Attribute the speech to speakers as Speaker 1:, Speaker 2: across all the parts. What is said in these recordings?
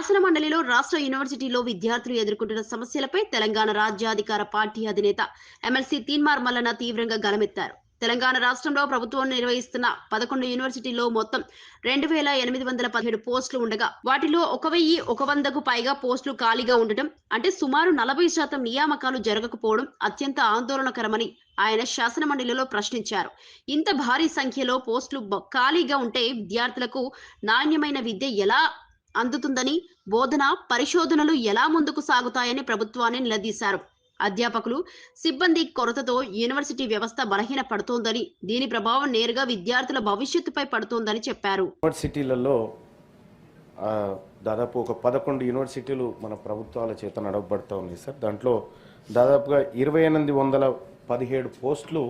Speaker 1: శాసన మండలిలో రాష్ట్ర యూనివర్సిటీలో విద్యార్థులు ఎదుర్కొంటున్న సమస్యలపై తెలంగాణ రాజ్యాధికార పార్టీ అధినేత ఎమ్మెల్సీ తీన్మార్ మల్లన్న తీవ్రంగా గలమెత్తారు. తెలంగాణ రాష్ట్రంలో ప్రభుత్వం నిర్వహిస్తున్న 11 యూనివర్సిటీల్లో మొత్తం 2817 పోస్టులు ఉండగా వాటిలో 1100కు పైగా పోస్టులు ఖాళీగా ఉండటం, అంటే సుమారు 40% నియామకాలు జరగకపోవడం అత్యంత ఆందోళనకరమని ఆయన శాసనమండలిలో ప్రశ్నించారు. ఇంత భారీ సంఖ్యలో పోస్టులు ఖాళీగా ఉంటే విద్యార్థులకు నాణ్యమైన విద్య ఎలా అందుతుందని, బోధన పరిశోధనలు ఎలా ముందుకు సాగుతాయని ప్రభుత్వాన్ని నిలదీశారు. అధ్యాపకులు సిబ్బంది కొరతతో యూనివర్సిటీ వ్యవస్థ బలహీన పడుతోందని, దీని ప్రభావం నేరుగా విద్యార్థుల భవిష్యత్తుపై పడుతోందని చెప్పారు.
Speaker 2: యూనివర్సిటీలలో దాదాపు ఒక 11 యూనివర్సిటీలు మన ప్రభుత్వాల చేత నడవబడుతూ ఉన్నాయి సార్. దాంట్లో దాదాపుగా 2817 పోస్టులు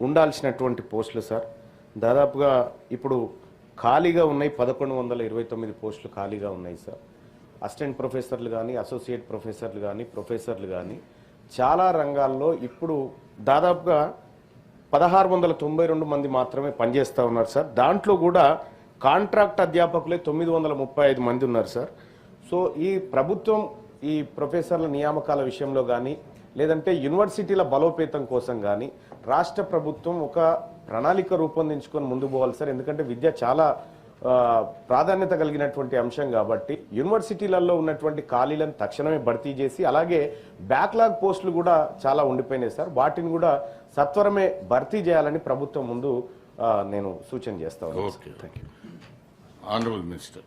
Speaker 2: ఉండాల్సినటువంటి పోస్టులు సార్. దాదాపుగా ఇప్పుడు ఖాళీగా ఉన్నాయి 1129 పోస్టులు ఖాళీగా ఉన్నాయి సార్. అసిస్టెంట్ ప్రొఫెసర్లు కానీ, అసోసియేట్ ప్రొఫెసర్లు కానీ, ప్రొఫెసర్లు కానీ చాలా రంగాల్లో ఇప్పుడు దాదాపుగా 1692 మంది మాత్రమే పనిచేస్తూ ఉన్నారు సార్. దాంట్లో కూడా కాంట్రాక్ట్ అధ్యాపకులే 935 మంది ఉన్నారు సార్. సో ఈ ప్రభుత్వం ఈ ప్రొఫెసర్ల నియామకాల విషయంలో కానీ, లేదంటే యూనివర్సిటీల బలోపేతం కోసం కానీ రాష్ట్ర ప్రభుత్వం ఒక ప్రణాళిక రూపొందించుకొని ముందు పోవాలి సార్. ఎందుకంటే విద్య చాలా ప్రాధాన్యత కలిగినటువంటి అంశం కాబట్టి యూనివర్సిటీలలో ఉన్నటువంటి ఖాళీలను తక్షణమే భర్తీ చేసి, అలాగే బ్యాక్లాగ్ పోస్టులు కూడా చాలా ఉండిపోయినాయి సార్. వాటిని కూడా సత్వరమే భర్తీ చేయాలని ప్రభుత్వం ముందు నేను సూచన చేస్తాను.
Speaker 3: Honourable minister.